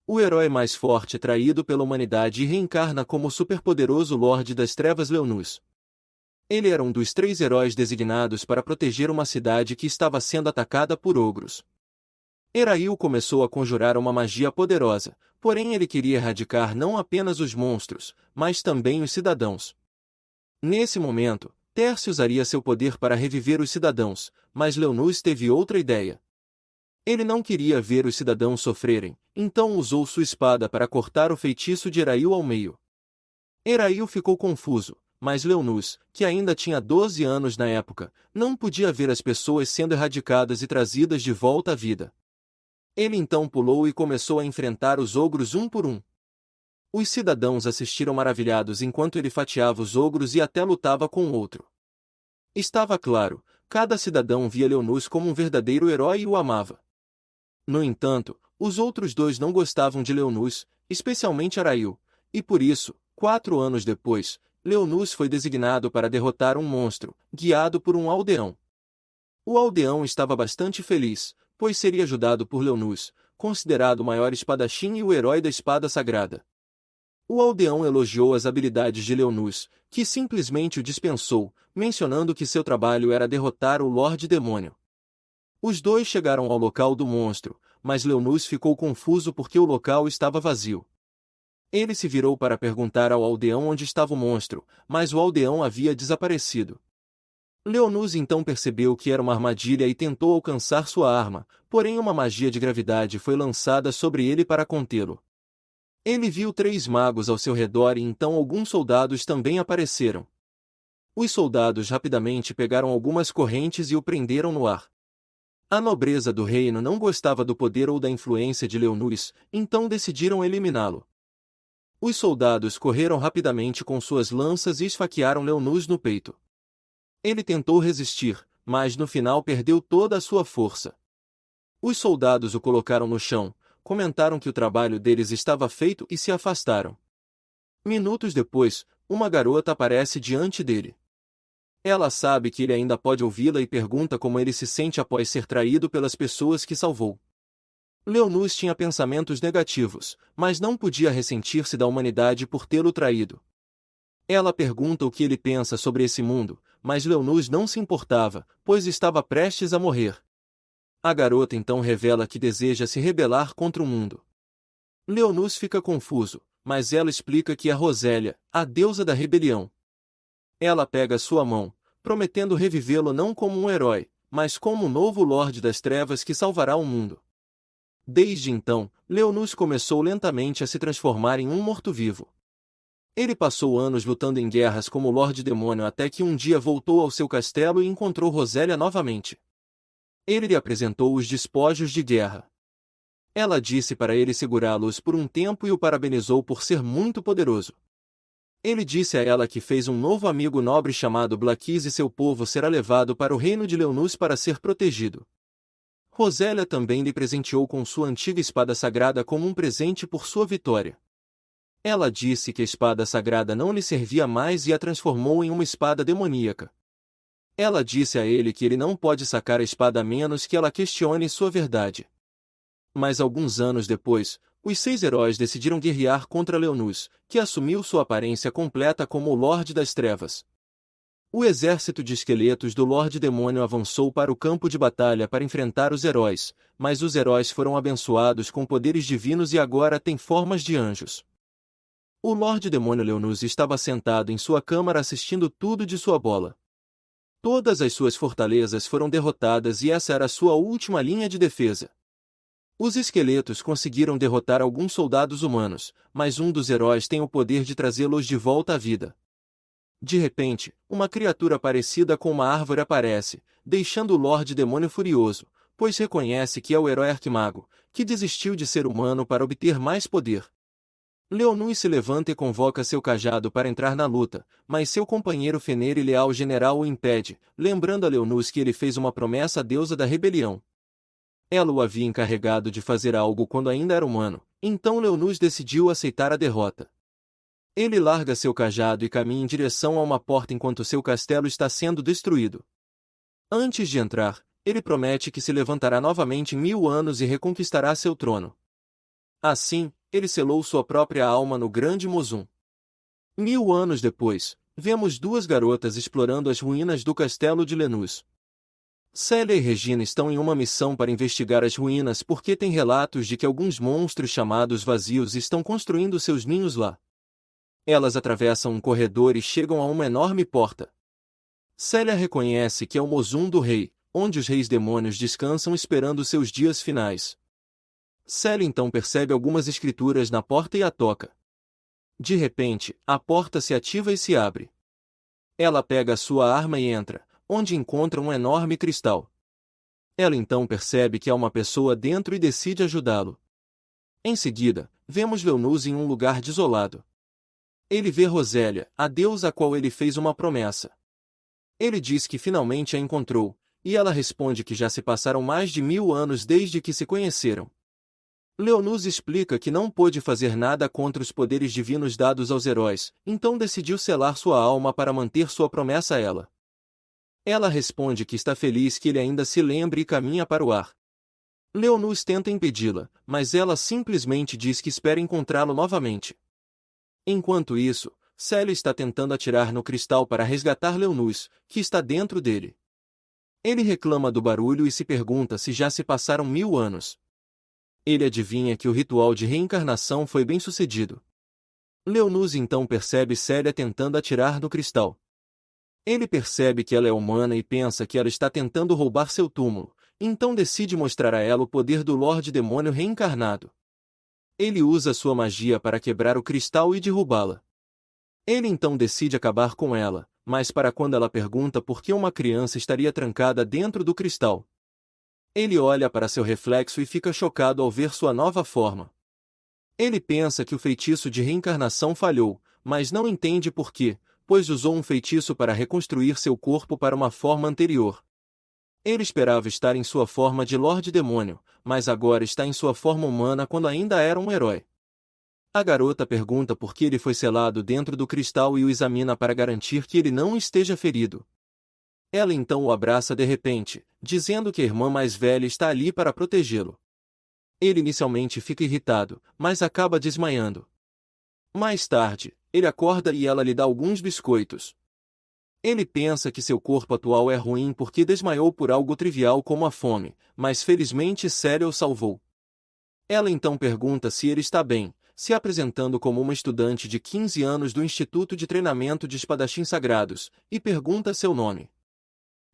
O herói mais forte é traído pela humanidade e reencarna como o superpoderoso Lorde das Trevas Leonus. Ele era um dos 3 heróis designados para proteger uma cidade que estava sendo atacada por ogros. Erail começou a conjurar uma magia poderosa, porém ele queria erradicar não apenas os monstros, mas também os cidadãos. Nesse momento, Tércio usaria seu poder para reviver os cidadãos, mas Leonus teve outra ideia. Ele não queria ver os cidadãos sofrerem, então usou sua espada para cortar o feitiço de Erail ao meio. Erail ficou confuso, mas Leonus, que ainda tinha 12 anos na época, não podia ver as pessoas sendo erradicadas e trazidas de volta à vida. Ele então pulou e começou a enfrentar os ogros um por um. Os cidadãos assistiram maravilhados enquanto ele fatiava os ogros e até lutava com outro. Estava claro, cada cidadão via Leonus como um verdadeiro herói e o amava. No entanto, os outros dois não gostavam de Leonus, especialmente Erail, e por isso, 4 anos depois, Leonus foi designado para derrotar um monstro, guiado por um aldeão. O aldeão estava bastante feliz, pois seria ajudado por Leonus, considerado o maior espadachim e o herói da espada sagrada. O aldeão elogiou as habilidades de Leonus, que simplesmente o dispensou, mencionando que seu trabalho era derrotar o Lorde Demônio. Os dois chegaram ao local do monstro, mas Leonus ficou confuso porque o local estava vazio. Ele se virou para perguntar ao aldeão onde estava o monstro, mas o aldeão havia desaparecido. Leonus então percebeu que era uma armadilha e tentou alcançar sua arma, porém uma magia de gravidade foi lançada sobre ele para contê-lo. Ele viu 3 magos ao seu redor e então alguns soldados também apareceram. Os soldados rapidamente pegaram algumas correntes e o prenderam no ar. A nobreza do reino não gostava do poder ou da influência de Leonus, então decidiram eliminá-lo. Os soldados correram rapidamente com suas lanças e esfaquearam Leonus no peito. Ele tentou resistir, mas no final perdeu toda a sua força. Os soldados o colocaram no chão, comentaram que o trabalho deles estava feito e se afastaram. Minutos depois, uma garota aparece diante dele. Ela sabe que ele ainda pode ouvi-la e pergunta como ele se sente após ser traído pelas pessoas que salvou. Leonus tinha pensamentos negativos, mas não podia ressentir-se da humanidade por tê-lo traído. Ela pergunta o que ele pensa sobre esse mundo, mas Leonus não se importava, pois estava prestes a morrer. A garota então revela que deseja se rebelar contra o mundo. Leonus fica confuso, mas ela explica que é Rosélia, a deusa da rebelião. Ela pega sua mão, prometendo revivê-lo não como um herói, mas como um novo Lorde das Trevas que salvará o mundo. Desde então, Leonus começou lentamente a se transformar em um morto-vivo. Ele passou anos lutando em guerras como Lorde Demônio até que um dia voltou ao seu castelo e encontrou Rosélia novamente. Ele lhe apresentou os despojos de guerra. Ela disse para ele segurá-los por um tempo e o parabenizou por ser muito poderoso. Ele disse a ela que fez um novo amigo nobre chamado Blaquis e seu povo será levado para o reino de Leonus para ser protegido. Rosélia também lhe presenteou com sua antiga espada sagrada como um presente por sua vitória. Ela disse que a espada sagrada não lhe servia mais e a transformou em uma espada demoníaca. Ela disse a ele que ele não pode sacar a espada a menos que ela questione sua verdade. Mas alguns anos depois, os 6 heróis decidiram guerrear contra Leonus, que assumiu sua aparência completa como o Lorde das Trevas. O exército de esqueletos do Lorde Demônio avançou para o campo de batalha para enfrentar os heróis, mas os heróis foram abençoados com poderes divinos e agora têm formas de anjos. O Lorde Demônio Leonus estava sentado em sua câmara assistindo tudo de sua bola. Todas as suas fortalezas foram derrotadas e essa era sua última linha de defesa. Os esqueletos conseguiram derrotar alguns soldados humanos, mas um dos heróis tem o poder de trazê-los de volta à vida. De repente, uma criatura parecida com uma árvore aparece, deixando o Lorde Demônio furioso, pois reconhece que é o herói Arquimago, que desistiu de ser humano para obter mais poder. Leonus se levanta e convoca seu cajado para entrar na luta, mas seu companheiro Fenrir e leal general o impede, lembrando a Leonus que ele fez uma promessa à deusa da rebelião. Ela o havia encarregado de fazer algo quando ainda era humano, então Leonus decidiu aceitar a derrota. Ele larga seu cajado e caminha em direção a uma porta enquanto seu castelo está sendo destruído. Antes de entrar, ele promete que se levantará novamente em 1000 anos e reconquistará seu trono. Assim, ele selou sua própria alma no grande Mozum. 1000 anos depois, vemos duas garotas explorando as ruínas do castelo de Lenus. Célia e Regina estão em uma missão para investigar as ruínas porque têm relatos de que alguns monstros chamados vazios estão construindo seus ninhos lá. Elas atravessam um corredor e chegam a uma enorme porta. Célia reconhece que é o Mozum do Rei, onde os reis demônios descansam esperando seus dias finais. Célia então percebe algumas escrituras na porta e a toca. De repente, a porta se ativa e se abre. Ela pega a sua arma e entra, onde encontra um enorme cristal. Ela então percebe que há uma pessoa dentro e decide ajudá-lo. Em seguida, vemos Leonus em um lugar desolado. Ele vê Rosélia, a deusa a qual ele fez uma promessa. Ele diz que finalmente a encontrou, e ela responde que já se passaram mais de 1000 anos desde que se conheceram. Leonus explica que não pôde fazer nada contra os poderes divinos dados aos heróis, então decidiu selar sua alma para manter sua promessa a ela. Ela responde que está feliz que ele ainda se lembre e caminha para o ar. Leonus tenta impedi-la, mas ela simplesmente diz que espera encontrá-lo novamente. Enquanto isso, Célia está tentando atirar no cristal para resgatar Leonus, que está dentro dele. Ele reclama do barulho e se pergunta se já se passaram 1000 anos. Ele adivinha que o ritual de reencarnação foi bem sucedido. Leonus então percebe Célia tentando atirar no cristal. Ele percebe que ela é humana e pensa que ela está tentando roubar seu túmulo, então decide mostrar a ela o poder do Lorde Demônio reencarnado. Ele usa sua magia para quebrar o cristal e derrubá-la. Ele então decide acabar com ela, mas para quando ela pergunta por que uma criança estaria trancada dentro do cristal. Ele olha para seu reflexo e fica chocado ao ver sua nova forma. Ele pensa que o feitiço de reencarnação falhou, mas não entende por quê, pois usou um feitiço para reconstruir seu corpo para uma forma anterior. Ele esperava estar em sua forma de Lorde Demônio, mas agora está em sua forma humana quando ainda era um herói. A garota pergunta por que ele foi selado dentro do cristal e o examina para garantir que ele não esteja ferido. Ela então o abraça de repente, dizendo que a irmã mais velha está ali para protegê-lo. Ele inicialmente fica irritado, mas acaba desmaiando. Mais tarde, ele acorda e ela lhe dá alguns biscoitos. Ele pensa que seu corpo atual é ruim porque desmaiou por algo trivial como a fome, mas felizmente Célia o salvou. Ela então pergunta se ele está bem, se apresentando como uma estudante de 15 anos do Instituto de Treinamento de Espadachins Sagrados, e pergunta seu nome.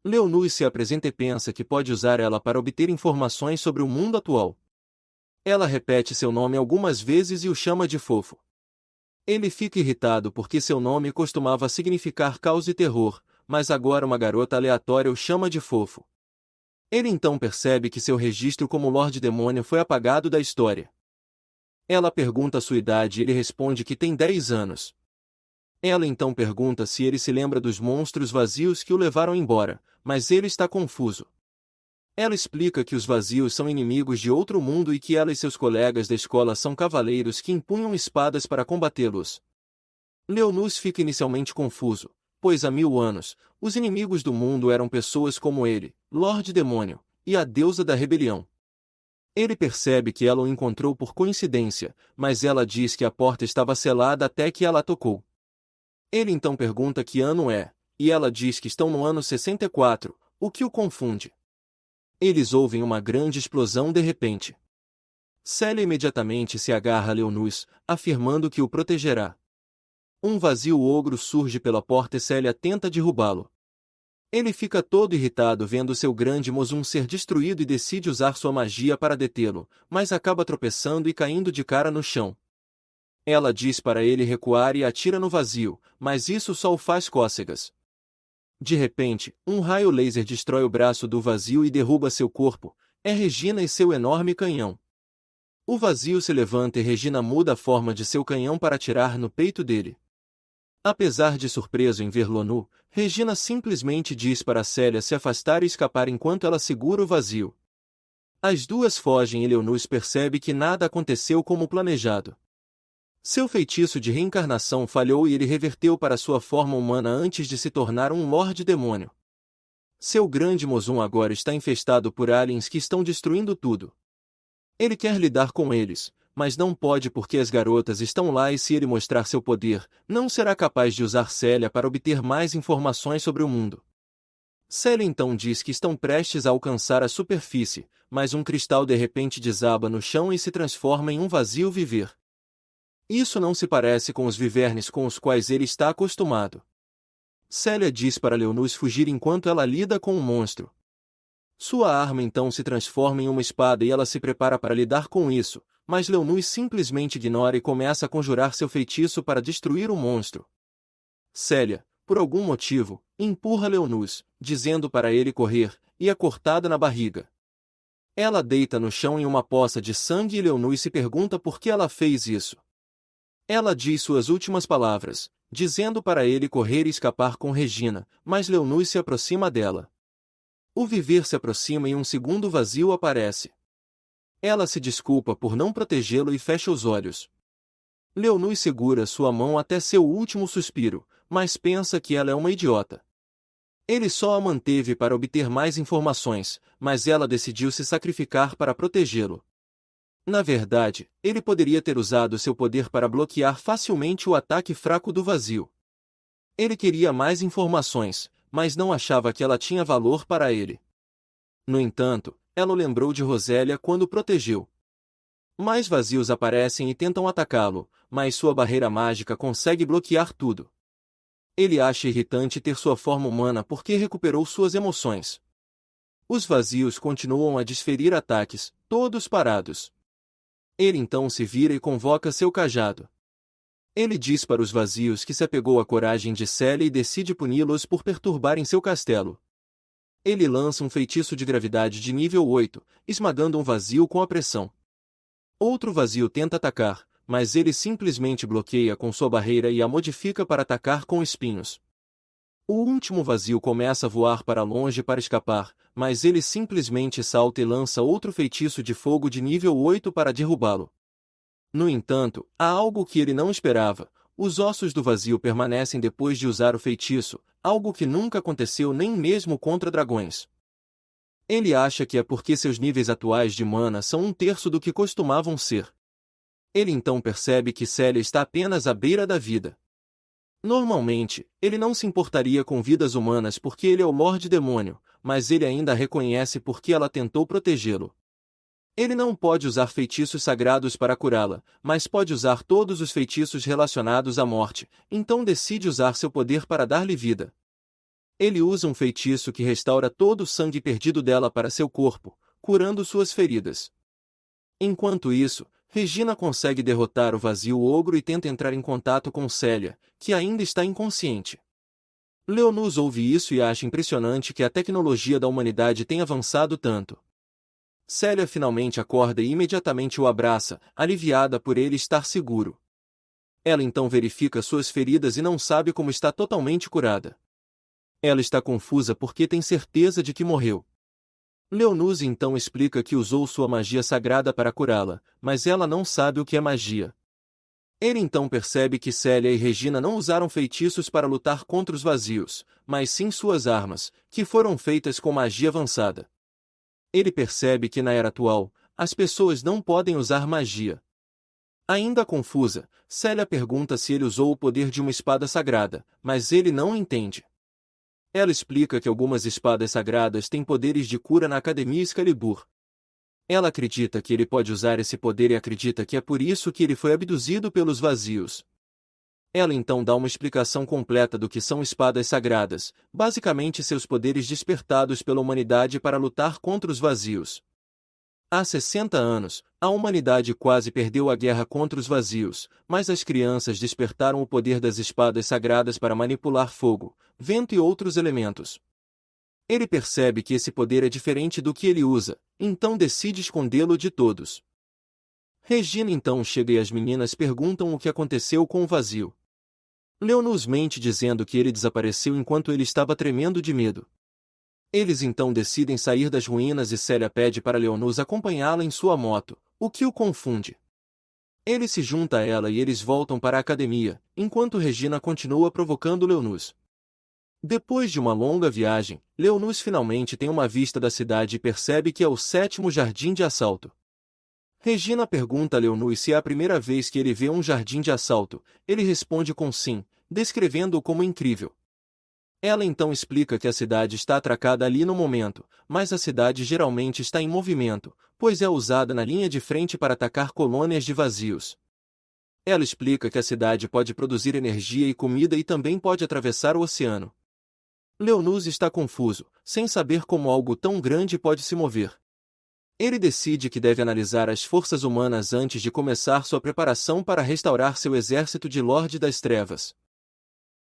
Leonus se apresenta e pensa que pode usar ela para obter informações sobre o mundo atual. Ela repete seu nome algumas vezes e o chama de fofo. Ele fica irritado porque seu nome costumava significar caos e terror, mas agora uma garota aleatória o chama de fofo. Ele então percebe que seu registro como Lorde Demônio foi apagado da história. Ela pergunta sua idade e ele responde que tem 10 anos. Ela então pergunta se ele se lembra dos monstros vazios que o levaram embora, mas ele está confuso. Ela explica que os vazios são inimigos de outro mundo e que ela e seus colegas da escola são cavaleiros que empunham espadas para combatê-los. Leonus fica inicialmente confuso, pois há 1000 anos, os inimigos do mundo eram pessoas como ele, Lorde Demônio, e a deusa da rebelião. Ele percebe que ela o encontrou por coincidência, mas ela diz que a porta estava selada até que ela a tocou. Ele então pergunta que ano é, e ela diz que estão no ano 64, o que o confunde. Eles ouvem uma grande explosão de repente. Célia imediatamente se agarra a Leonus, afirmando que o protegerá. Um vazio ogro surge pela porta e Célia tenta derrubá-lo. Ele fica todo irritado vendo seu grande Mozum ser destruído e decide usar sua magia para detê-lo, mas acaba tropeçando e caindo de cara no chão. Ela diz para ele recuar e atira no vazio, mas isso só o faz cócegas. De repente, um raio laser destrói o braço do vazio e derruba seu corpo. É Regina e seu enorme canhão. O vazio se levanta e Regina muda a forma de seu canhão para atirar no peito dele. Apesar de surpreso em ver-lo nu, Regina simplesmente diz para Célia se afastar e escapar enquanto ela segura o vazio. As duas fogem e Leonus percebe que nada aconteceu como planejado. Seu feitiço de reencarnação falhou e ele reverteu para sua forma humana antes de se tornar um Lorde Demônio. Seu grande Mozum agora está infestado por aliens que estão destruindo tudo. Ele quer lidar com eles, mas não pode porque as garotas estão lá e se ele mostrar seu poder, não será capaz de usar Célia para obter mais informações sobre o mundo. Célia então diz que estão prestes a alcançar a superfície, mas um cristal de repente desaba no chão e se transforma em um vazio viver. Isso não se parece com os vivernes com os quais ele está acostumado. Célia diz para Leonus fugir enquanto ela lida com o monstro. Sua arma então se transforma em uma espada e ela se prepara para lidar com isso, mas Leonus simplesmente ignora e começa a conjurar seu feitiço para destruir o monstro. Célia, por algum motivo, empurra Leonus, dizendo para ele correr, e é cortada na barriga. Ela deita no chão em uma poça de sangue e Leonus se pergunta por que ela fez isso. Ela diz suas últimas palavras, dizendo para ele correr e escapar com Regina, mas Leonus se aproxima dela. O viver se aproxima e um segundo vazio aparece. Ela se desculpa por não protegê-lo e fecha os olhos. Leonus segura sua mão até seu último suspiro, mas pensa que ela é uma idiota. Ele só a manteve para obter mais informações, mas ela decidiu se sacrificar para protegê-lo. Na verdade, ele poderia ter usado seu poder para bloquear facilmente o ataque fraco do vazio. Ele queria mais informações, mas não achava que ela tinha valor para ele. No entanto, ela o lembrou de Rosélia quando o protegeu. Mais vazios aparecem e tentam atacá-lo, mas sua barreira mágica consegue bloquear tudo. Ele acha irritante ter sua forma humana porque recuperou suas emoções. Os vazios continuam a desferir ataques, todos parados. Ele então se vira e convoca seu cajado. Ele diz para os vazios que se apegou à coragem de Célia e decide puni-los por perturbarem seu castelo. Ele lança um feitiço de gravidade de nível 8, esmagando um vazio com a pressão. Outro vazio tenta atacar, mas ele simplesmente bloqueia com sua barreira e a modifica para atacar com espinhos. O último vazio começa a voar para longe para escapar, mas ele simplesmente salta e lança outro feitiço de fogo de nível 8 para derrubá-lo. No entanto, há algo que ele não esperava: os ossos do vazio permanecem depois de usar o feitiço, algo que nunca aconteceu nem mesmo contra dragões. Ele acha que é porque seus níveis atuais de mana são um terço do que costumavam ser. Ele então percebe que Célia está apenas à beira da vida. Normalmente, ele não se importaria com vidas humanas porque ele é o Lorde Demônio, mas ele ainda a reconhece porque ela tentou protegê-lo. Ele não pode usar feitiços sagrados para curá-la, mas pode usar todos os feitiços relacionados à morte, então decide usar seu poder para dar-lhe vida. Ele usa um feitiço que restaura todo o sangue perdido dela para seu corpo, curando suas feridas. Enquanto isso, Regina consegue derrotar o vazio ogro e tenta entrar em contato com Célia, que ainda está inconsciente. Leonus ouve isso e acha impressionante que a tecnologia da humanidade tenha avançado tanto. Célia finalmente acorda e imediatamente o abraça, aliviada por ele estar seguro. Ela então verifica suas feridas e não sabe como está totalmente curada. Ela está confusa porque tem certeza de que morreu. Leonus então explica que usou sua magia sagrada para curá-la, mas ela não sabe o que é magia. Ele então percebe que Célia e Regina não usaram feitiços para lutar contra os vazios, mas sim suas armas, que foram feitas com magia avançada. Ele percebe que na era atual, as pessoas não podem usar magia. Ainda confusa, Célia pergunta se ele usou o poder de uma espada sagrada, mas ele não entende. Ela explica que algumas espadas sagradas têm poderes de cura na Academia Excalibur. Ela acredita que ele pode usar esse poder e acredita que é por isso que ele foi abduzido pelos vazios. Ela então dá uma explicação completa do que são espadas sagradas, basicamente seus poderes despertados pela humanidade para lutar contra os vazios. Há 60 anos, a humanidade quase perdeu a guerra contra os vazios, mas as crianças despertaram o poder das espadas sagradas para manipular fogo, vento e outros elementos. Ele percebe que esse poder é diferente do que ele usa, então decide escondê-lo de todos. Regina então chega e as meninas perguntam o que aconteceu com o vazio. Leonus mente dizendo que ele desapareceu enquanto ele estava tremendo de medo. Eles então decidem sair das ruínas e Célia pede para Leonus acompanhá-la em sua moto, o que o confunde. Ele se junta a ela e eles voltam para a academia, enquanto Regina continua provocando Leonus. Depois de uma longa viagem, Leonus finalmente tem uma vista da cidade e percebe que é o 7º jardim de assalto. Regina pergunta a Leonus se é a primeira vez que ele vê um jardim de assalto. Ele responde com sim, descrevendo-o como incrível. Ela então explica que a cidade está atracada ali no momento, mas a cidade geralmente está em movimento, pois é usada na linha de frente para atacar colônias de vazios. Ela explica que a cidade pode produzir energia e comida e também pode atravessar o oceano. Leonus está confuso, sem saber como algo tão grande pode se mover. Ele decide que deve analisar as forças humanas antes de começar sua preparação para restaurar seu exército de Lorde das Trevas.